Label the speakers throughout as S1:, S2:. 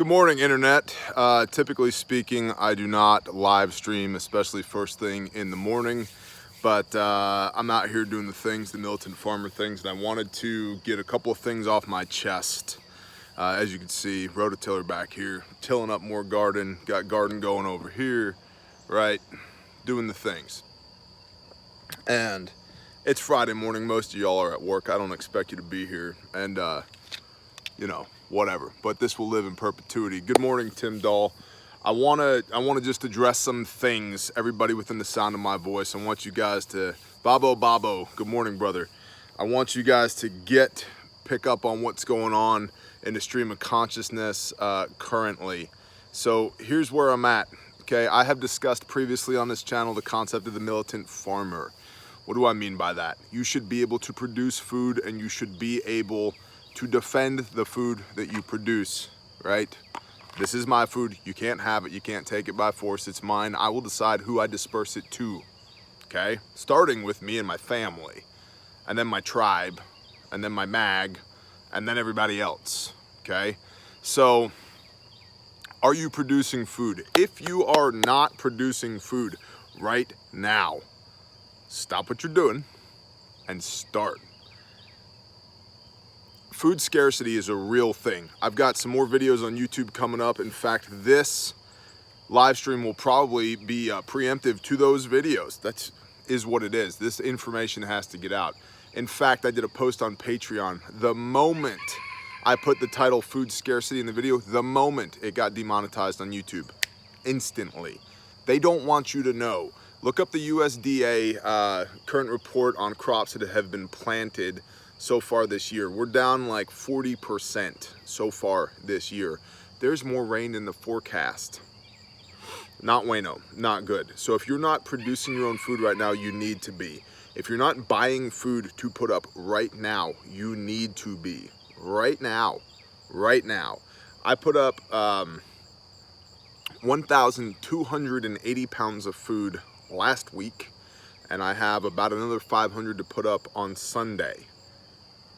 S1: Good morning, Internet. Typically speaking, I do not live stream, especially first thing in the morning, but I'm out here doing the Militant Farmer things, and I wanted to get a couple of things off my chest. As you can see, rototiller back here, tilling up more garden, got garden going over here, right, doing the things. And it's Friday morning, most of y'all are at work, I don't expect you to be here, and you know, whatever, but this will live in perpetuity. Good morning, Tim Dahl. I wanna just address some things, everybody within the sound of my voice. I want you guys to, Babo, good morning, brother. I want you guys to pick up on what's going on in the stream of consciousness currently. So here's where I'm at, okay? I have discussed previously on this channel the concept of the militant farmer. What do I mean by that? You should be able to produce food, and you should be able to defend the food that you produce, right? This is my food, you can't have it, you can't take it by force, it's mine. I will decide who I disperse it to, okay? Starting with me and my family, and then my tribe, and then my mag, and then everybody else, okay? So, are you producing food? If you are not producing food right now, stop what you're doing and start. Food scarcity is a real thing. I've got some more videos on YouTube coming up. In fact, this live stream will probably be preemptive to those videos. That is what it is. This information has to get out. In fact, I did a post on Patreon. The moment I put the title food scarcity in the video, the moment it got demonetized on YouTube, instantly. They don't want you to know. Look up the USDA current report on crops that have been planted so far this year. We're down like 40% so far this year. There's more rain in the forecast. Not bueno, not good. So if you're not producing your own food right now, you need to be. If you're not buying food to put up right now, you need to be. Right now. I put up 1,280 pounds of food last week, and I have about another 500 to put up on Sunday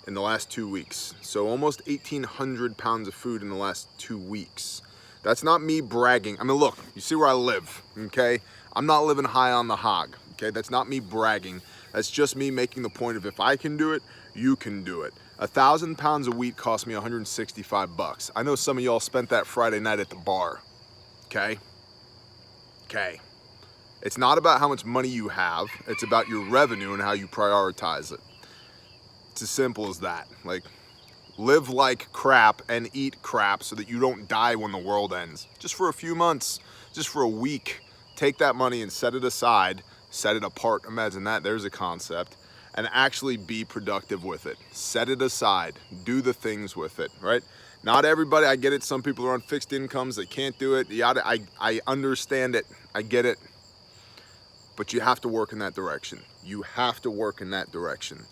S1: in the last 2 weeks. So almost 1,800 pounds of food in the last 2 weeks. That's not me bragging. I mean, look, you see where I live, okay? I'm not living high on the hog, okay? That's not me bragging. That's just me making the point of, if I can do it, you can do it. 1,000 pounds of wheat cost me 165 bucks. I know some of y'all spent that Friday night at the bar, okay? Okay. It's not about how much money you have. It's about your revenue and how you prioritize it. It's as simple as that. Like, live like crap and eat crap so that you don't die when the world ends. Just for a few months, just for a week. Take that money and set it aside, set it apart. Imagine that, there's a concept. And actually be productive with it. Set it aside, do the things with it, right? Not everybody, I get it, some people are on fixed incomes, they can't do it. I understand it, I get it. But you have to work in that direction. You have to work in that direction.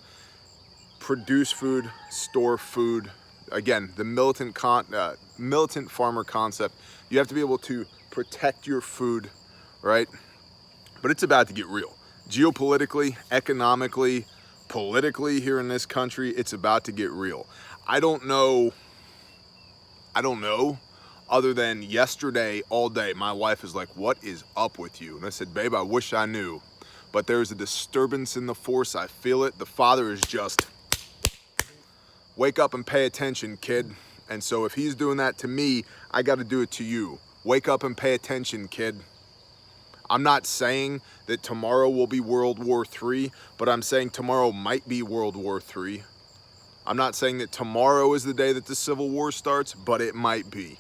S1: Produce food, store food. Again, the militant farmer concept. You have to be able to protect your food, right? But it's about to get real. Geopolitically, economically, politically here in this country, it's about to get real. I don't know, other than yesterday all day, my wife is like, what is up with you? And I said, babe, I wish I knew. But there's a disturbance in the force, I feel it. The Father is just, wake up and pay attention, kid. And so if he's doing that to me, I got to do it to you. Wake up and pay attention, kid. I'm not saying that tomorrow will be World War III, but I'm saying tomorrow might be World War III. I'm not saying that tomorrow is the day that the Civil War starts, but it might be.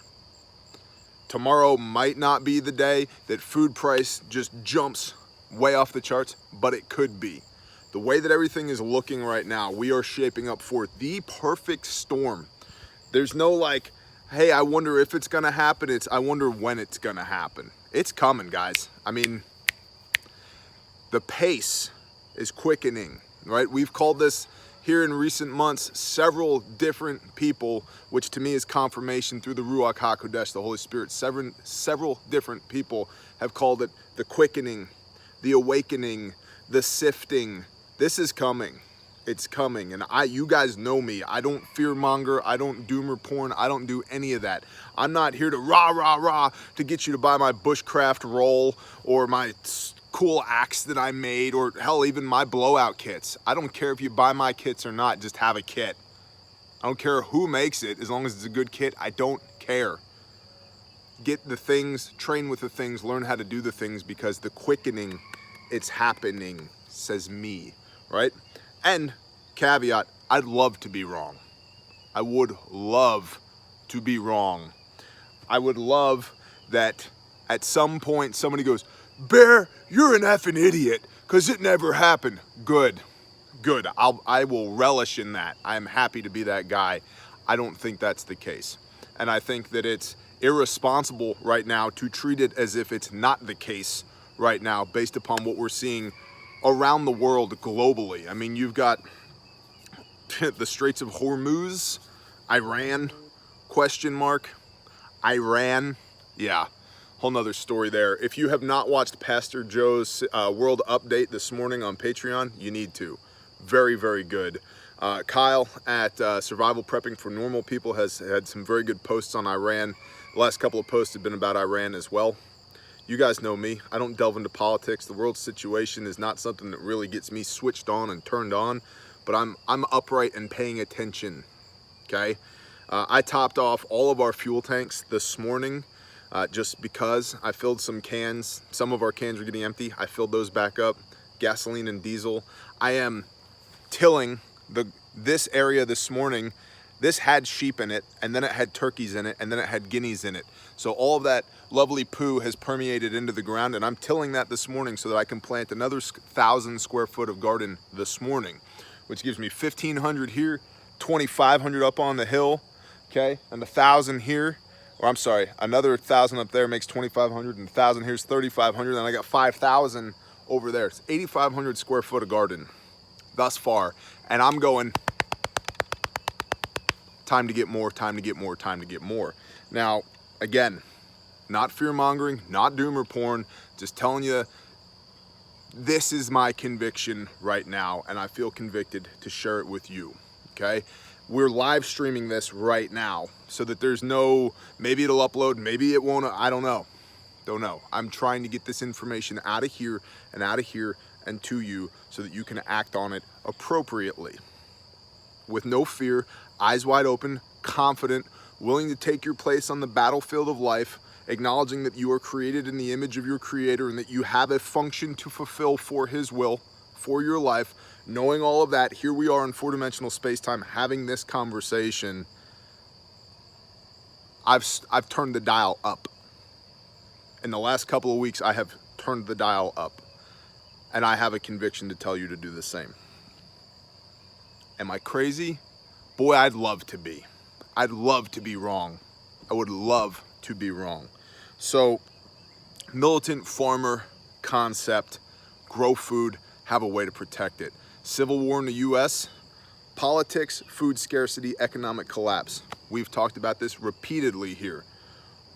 S1: Tomorrow might not be the day that food price just jumps way off the charts, but it could be. The way that everything is looking right now, we are shaping up for the perfect storm. There's no like, hey, I wonder if it's gonna happen. It's, I wonder when it's gonna happen. It's coming, guys. I mean, the pace is quickening, right? We've called this here in recent months, several different people, which to me is confirmation through the Ruach HaKodesh, the Holy Spirit. Several different people have called it the quickening, the awakening, the sifting. This is coming. It's coming. And you guys know me. I don't fear monger. I don't doomer porn. I don't do any of that. I'm not here to rah, rah, rah to get you to buy my bushcraft roll or my cool axe that I made, or hell, even my blowout kits. I don't care if you buy my kits or not, just have a kit. I don't care who makes it, as long as it's a good kit. I don't care. Get the things, train with the things, learn how to do the things, because the quickening, it's happening, says me, right? And caveat, I'd love to be wrong. I would love to be wrong. I would love that at some point somebody goes, Bear, you're an effing idiot, because it never happened. Good, good. I will relish in that. I'm happy to be that guy. I don't think that's the case. And I think that it's irresponsible right now to treat it as if it's not the case right now, based upon what we're seeing around the world globally. I mean, you've got the Straits of Hormuz, Iran, question mark, Iran, yeah. Whole nother story there. If you have not watched Pastor Joe's World Update this morning on Patreon, you need to. Very, very good. Kyle at Survival Prepping for Normal People has had some very good posts on Iran. The last couple of posts have been about Iran as well. You guys know me. I don't delve into politics. The world situation is not something that really gets me switched on and turned on, but I'm upright and paying attention, okay? I topped off all of our fuel tanks this morning. Just because I filled some cans. Some of our cans are getting empty. I filled those back up. Gasoline and diesel. I am tilling this area this morning. This had sheep in it, and then it had turkeys in it, and then it had guineas in it. So all of that lovely poo has permeated into the ground, and I'm tilling that this morning so that I can plant another 1,000 square foot of garden this morning, which gives me 1,500 here, 2,500 up on the hill, okay, and 1,000 here. Or I'm sorry, another 1,000 up there makes 2,500, and 1,000 here's 3,500, and I got 5,000 over there. It's 8,500 square foot of garden thus far, and I'm going, time to get more, time to get more, time to get more. Now, again, not fear-mongering, not doomer porn, just telling you this is my conviction right now, and I feel convicted to share it with you, okay? We're live streaming this right now so that there's no, maybe it'll upload, maybe it won't, I don't know. Don't know. I'm trying to get this information out of here and to you so that you can act on it appropriately. With no fear, eyes wide open, confident, willing to take your place on the battlefield of life, acknowledging that you are created in the image of your Creator and that you have a function to fulfill for His will, for your life. Knowing all of that, here we are in four-dimensional space-time having this conversation. I've turned the dial up. In the last couple of weeks, I have turned the dial up. And I have a conviction to tell you to do the same. Am I crazy? Boy, I'd love to be. I'd love to be wrong. I would love to be wrong. So, militant farmer concept, grow food, have a way to protect it. Civil war in the US, politics, food scarcity, economic collapse. We've talked about this repeatedly here.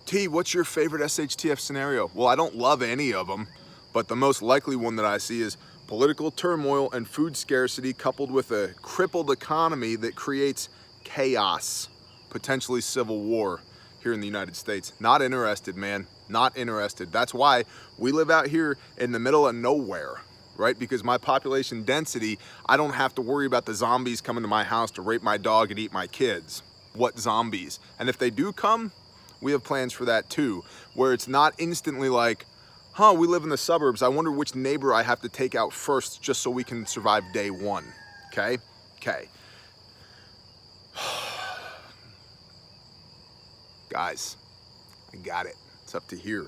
S1: T, what's your favorite SHTF scenario? Well, I don't love any of them, but the most likely one that I see is political turmoil and food scarcity coupled with a crippled economy that creates chaos, potentially civil war here in the United States. Not interested, man, not interested. That's why we live out here in the middle of nowhere, right? Because my population density, I don't have to worry about the zombies coming to my house to rape my dog and eat my kids. What zombies? And if they do come, we have plans for that too, where it's not instantly like, we live in the suburbs. I wonder which neighbor I have to take out first just so we can survive day one, okay? Okay. Guys, I got it. It's up to here.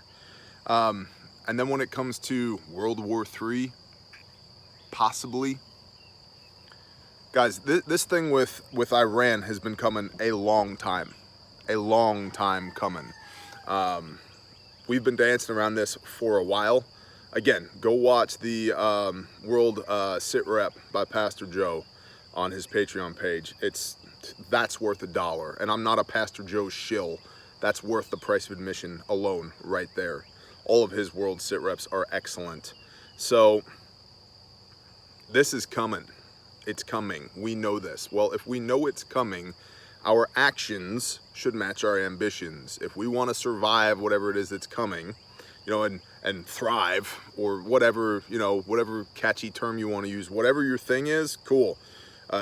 S1: And then when it comes to World War III, possibly. Guys, this thing with Iran has been coming a long time coming. We've been dancing around this for a while. Again, go watch the World Sit Rep by Pastor Joe on his Patreon page. That's worth $1, and I'm not a Pastor Joe shill. That's worth the price of admission alone right there. All of his World Sit Reps are excellent. So this is coming. It's coming. We know this. Well, if we know it's coming, our actions should match our ambitions. If we want to survive whatever it is that's coming, you know, and thrive, or whatever, you know, whatever catchy term you want to use, whatever your thing is, cool.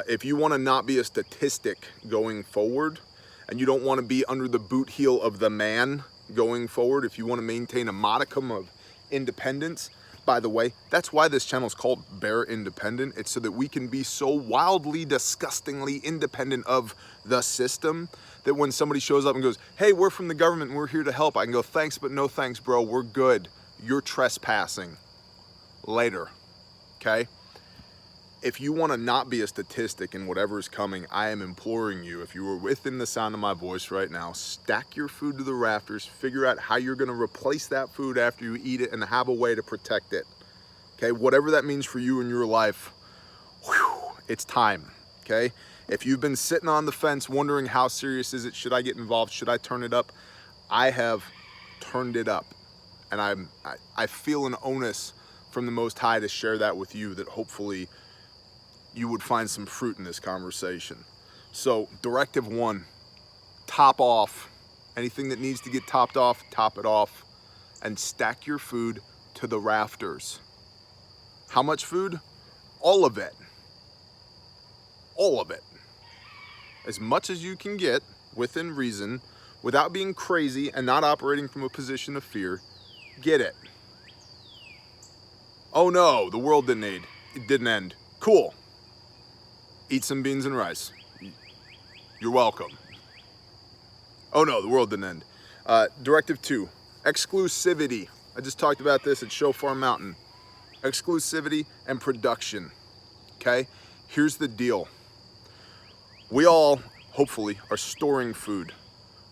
S1: If you want to not be a statistic going forward, and you don't want to be under the boot heel of the man going forward, if you want to maintain a modicum of independence, by the way, that's why this channel is called Bear Independent. It's so that we can be so wildly, disgustingly independent of the system that when somebody shows up and goes, hey, we're from the government and we're here to help, I can go, thanks, but no thanks, bro. We're good. You're trespassing. Later. Okay? If you want to not be a statistic in whatever is coming, I am imploring you, if you are within the sound of my voice right now, stack your food to the rafters, figure out how you're going to replace that food after you eat it, and have a way to protect it. Okay, whatever that means for you in your life, whew, it's time. Okay, if you've been sitting on the fence wondering how serious is it, should I get involved, should I turn it up, I have turned it up, and I feel an onus from the Most High to share that with you, that hopefully you would find some fruit in this conversation. So directive 1, top off. Anything that needs to get topped off, top it off, and stack your food to the rafters. How much food? All of it. All of it. As much as you can get within reason, without being crazy and not operating from a position of fear. Get it. Oh no, the world didn't end. Cool. Eat some beans and rice. You're welcome. Oh no, the world didn't end. Directive 2, exclusivity. I just talked about this at Shofar Mountain. Exclusivity and production. Okay? Here's the deal. We all, hopefully, are storing food.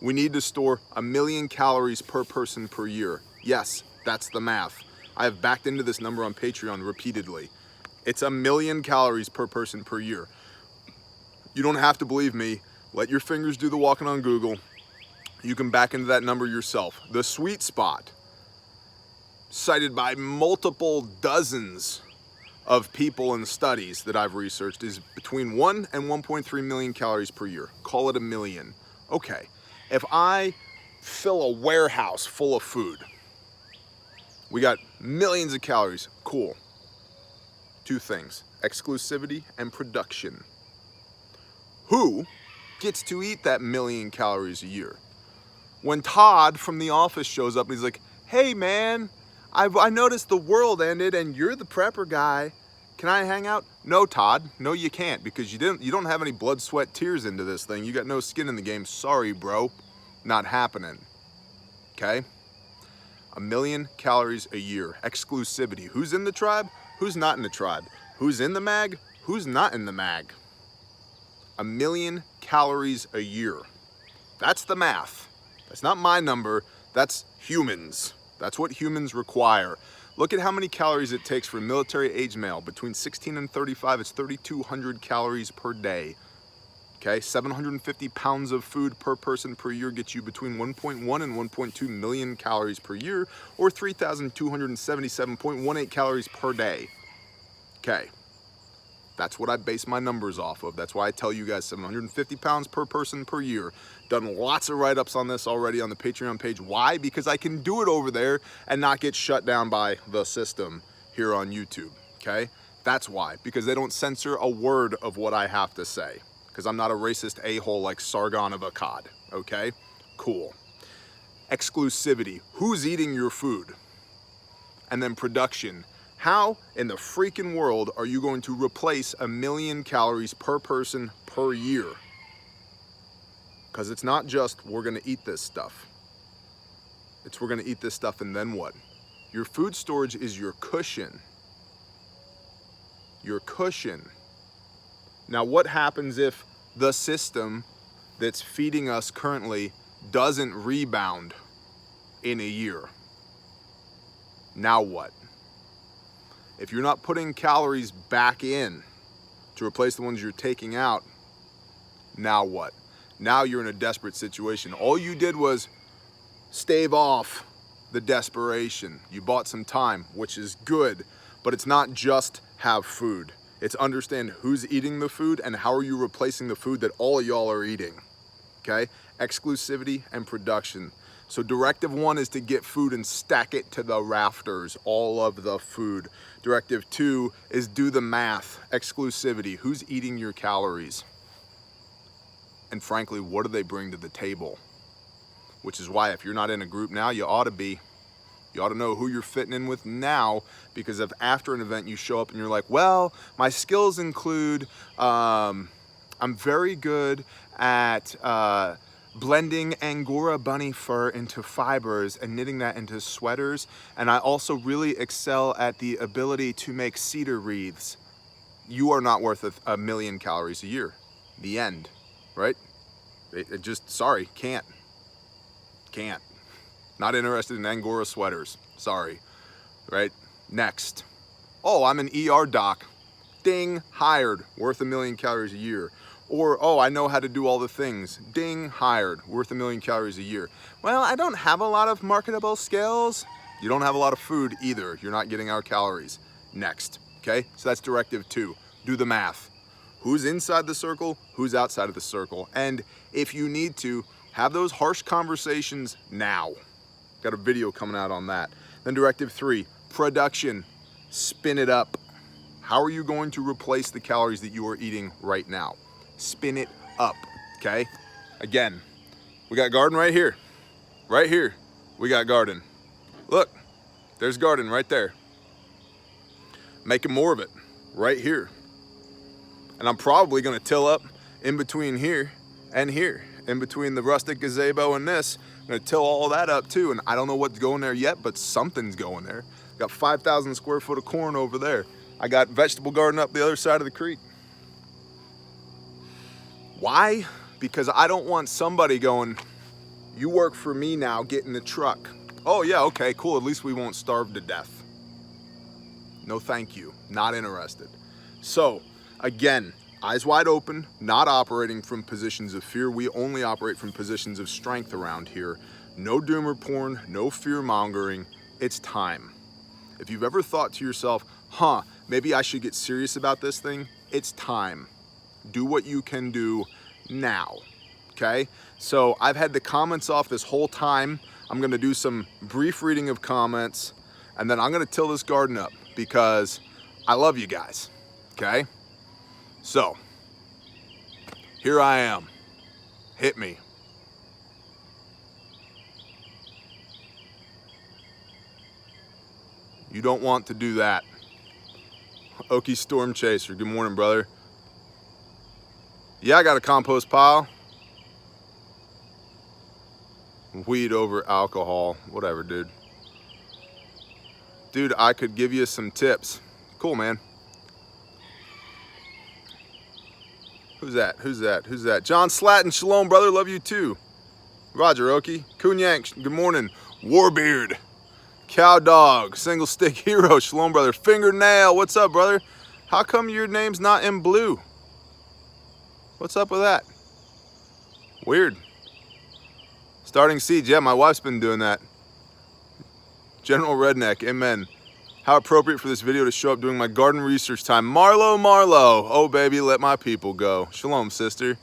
S1: We need to store 1 million calories per person per year. Yes, that's the math. I have backed into this number on Patreon repeatedly. It's 1 million calories per person per year. You don't have to believe me. Let your fingers do the walking on Google. You can back into that number yourself. The sweet spot, cited by multiple dozens of people and studies that I've researched, is between 1 and 1.3 million calories per year. Call it 1 million. Okay, if I fill a warehouse full of food, we got millions of calories. Cool. 2 things, exclusivity and production. Who gets to eat that 1 million calories a year? When Todd from The Office shows up and he's like, hey man, I noticed the world ended and you're the prepper guy. Can I hang out? No, Todd. No, you can't, because you don't have any blood, sweat, tears into this thing. You got no skin in the game. Sorry, bro. Not happening. Okay? 1 million calories a year. Exclusivity. Who's in the tribe? Who's not in the tribe? Who's in the mag? Who's not in the mag? 1 million calories a year. That's the math. That's not my number. That's humans. That's what humans require. Look at how many calories it takes for a military age male. Between 16 and 35, it's 3,200 calories per day. Okay, 750 pounds of food per person per year gets you between 1.1 and 1.2 million calories per year, or 3,277.18 calories per day. Okay, that's what I base my numbers off of. That's why I tell you guys 750 pounds per person per year. Done lots of write-ups on this already on the Patreon page. Why? Because I can do it over there and not get shut down by the system here on YouTube, okay? That's why, because they don't censor a word of what I have to say, because I'm not a racist a-hole like Sargon of Akkad, okay? Cool. Exclusivity. Who's eating your food? And then production. How in the freaking world are you going to replace 1 million calories per person per year? Because it's not just, we're gonna eat this stuff. It's, we're gonna eat this stuff and then what? Your food storage is your cushion. Your cushion. Now what happens if the system that's feeding us currently doesn't rebound in a year? Now what? If you're not putting calories back in to replace the ones you're taking out, now what? Now you're in a desperate situation. All you did was stave off the desperation. You bought some time, which is good, but it's not just have food. It's understand who's eating the food and how are you replacing the food that all of y'all are eating, okay? Exclusivity and production. So directive 1 is to get food and stack it to the rafters, all of the food. Directive 2 is do the math, exclusivity. Who's eating your calories? And frankly, what do they bring to the table? Which is why if you're not in a group now, you ought to be. You ought to know who you're fitting in with now, because if after an event you show up and you're like, well, my skills include, I'm very good at blending Angora bunny fur into fibers and knitting that into sweaters. And I also really excel at the ability to make cedar wreaths. You are not worth a million calories a year. The end, right? It just, sorry, can't. Not interested in Angora sweaters, sorry, right? Next. Oh, I'm an ER doc. Ding, hired, worth a million calories a year. Or, oh, I know how to do all the things. Ding, hired, worth a million calories a year. Well, I don't have a lot of marketable skills. You don't have a lot of food either. You're not getting our calories. Next, okay? So that's directive 2. Do the math. Who's inside the circle? Who's outside of the circle? And if you need to, have those harsh conversations now. Got a video coming out on that. Then directive 3, production. Spin it up. How are you going to replace the calories that you are eating right now? Spin it up, okay? Again, we got garden right here. Right here, we got garden. Look, there's garden right there. Making more of it right here. And I'm probably gonna till up in between here and here. In between the rustic gazebo and this. I'm gonna till all that up too, and I don't know what's going there yet, but something's going there. Got 5,000 square foot of corn over there. I got vegetable garden up the other side of the creek. Why? Because I don't want somebody going, you work for me now, get in the truck. Oh yeah, okay, cool, at least we won't starve to death. No thank you, not interested. So, again, eyes wide open, not operating from positions of fear. We only operate from positions of strength around here. No doomer porn, no fear mongering. It's time. If you've ever thought to yourself, maybe I should get serious about this thing, it's time. Do what you can do now, okay? So I've had the comments off this whole time. I'm gonna do some brief reading of comments, and then I'm gonna till this garden up because I love you guys, okay? So, here I am. Hit me. You don't want to do that. Okie Storm Chaser, good morning, brother. Yeah, I got a compost pile. Weed over alcohol, whatever, dude. Dude, I could give you some tips. Cool, man. Who's that? Who's that? Who's that? John Slatton, shalom, brother. Love you too. Roger Okie. Kunyank, good morning. Warbeard. Cow Dog. Single Stick Hero, shalom, brother. Fingernail, what's up, brother? How come your name's not in blue? What's up with that? Weird. Starting Siege, yeah, my wife's been doing that. General Redneck, amen. How appropriate for this video to show up doing my garden research time. Marlo, oh baby, let my people go. Shalom, sister.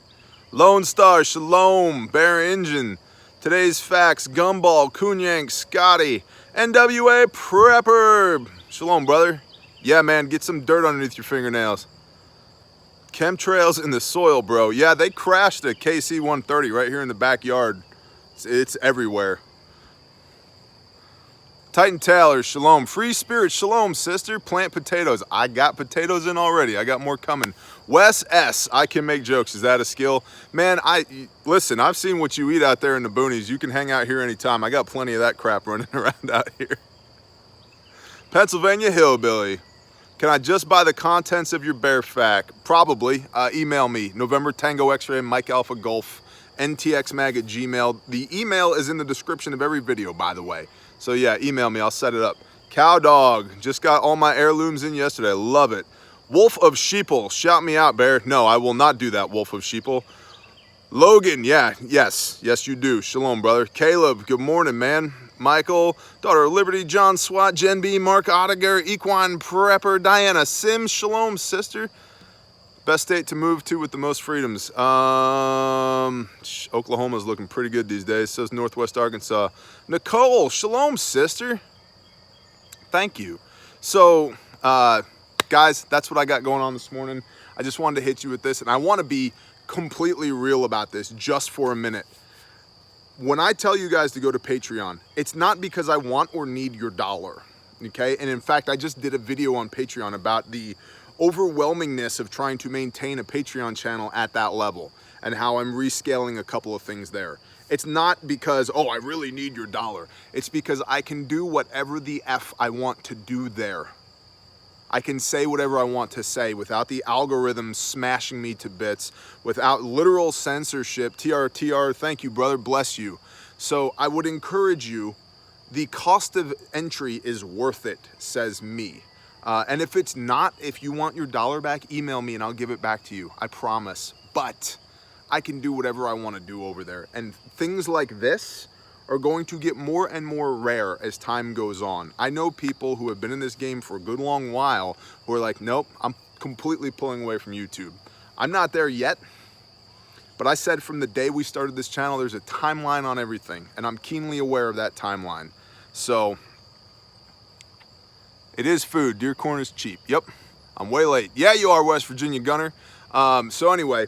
S1: Lone Star, shalom. Bear Engine. Today's Facts, Gumball, Kunyank, Scotty. NWA Prepper. Shalom, brother. Yeah, man, get some dirt underneath your fingernails. Chemtrails in the soil, bro. Yeah, they crashed a KC-130 right here in the backyard. It's everywhere. Titan Taylor, shalom. Free Spirit, shalom, sister. Plant potatoes. I got potatoes in already. I got more coming. Wes S, I can make jokes. Is that a skill? Man, listen, I've seen what you eat out there in the boonies. You can hang out here anytime. I got plenty of that crap running around out here. Pennsylvania Hillbilly. Can I just buy the contents of your bear fact? Probably. Email me. November Tango X-Ray, Mike Alpha Golf, ntxmag@gmail. The email is in the description of every video, by the way. So yeah, email me, I'll set it up. Cow Dog, just got all my heirlooms in yesterday, love it. Wolf of Sheeple, shout me out, Bear. No, I will not do that, Wolf of Sheeple. Logan, yeah, yes you do. Shalom, brother. Caleb, good morning, man. Michael, Daughter of Liberty, John Swat, Jen B, Mark Oettinger, Equine Prepper, Diana Sims, shalom, sister. Best state to move to with the most freedoms. Oklahoma's looking pretty good these days. Says Northwest Arkansas. Nicole, shalom, sister. Thank you. So, guys, that's what I got going on this morning. I just wanted to hit you with this, and I want to be completely real about this just for a minute. When I tell you guys to go to Patreon, it's not because I want or need your dollar, okay? And in fact, I just did a video on Patreon about the overwhelmingness of trying to maintain a Patreon channel at that level and how I'm rescaling a couple of things there. It's not because, oh, I really need your dollar. It's because I can do whatever the F I want to do there. I can say whatever I want to say without the algorithm smashing me to bits, without literal censorship. TR, thank you, brother, bless you. So I would encourage you, the cost of entry is worth it, says me. And if it's not, if you want your dollar back, email me and I'll give it back to you, I promise. But I can do whatever I want to do over there. And things like this are going to get more and more rare as time goes on. I know people who have been in this game for a good long while who are like, nope, I'm completely pulling away from YouTube. I'm not there yet, but I said from the day we started this channel, there's a timeline on everything, and I'm keenly aware of that timeline. So, it is food. Deer corn is cheap. Yep, I'm way late. Yeah, you are, West Virginia Gunner. So anyway,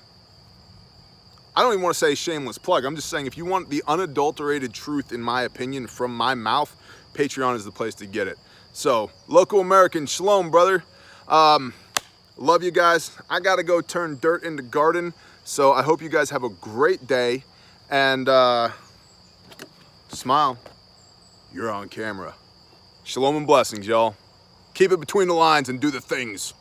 S1: I don't even want to say shameless plug. I'm just saying if you want the unadulterated truth, in my opinion, from my mouth, Patreon is the place to get it. So, local American, shalom, brother. Love you guys. I got to go turn dirt into garden. So I hope you guys have a great day. And smile. You're on camera. Shalom and blessings, y'all. Keep it between the lines and do the things.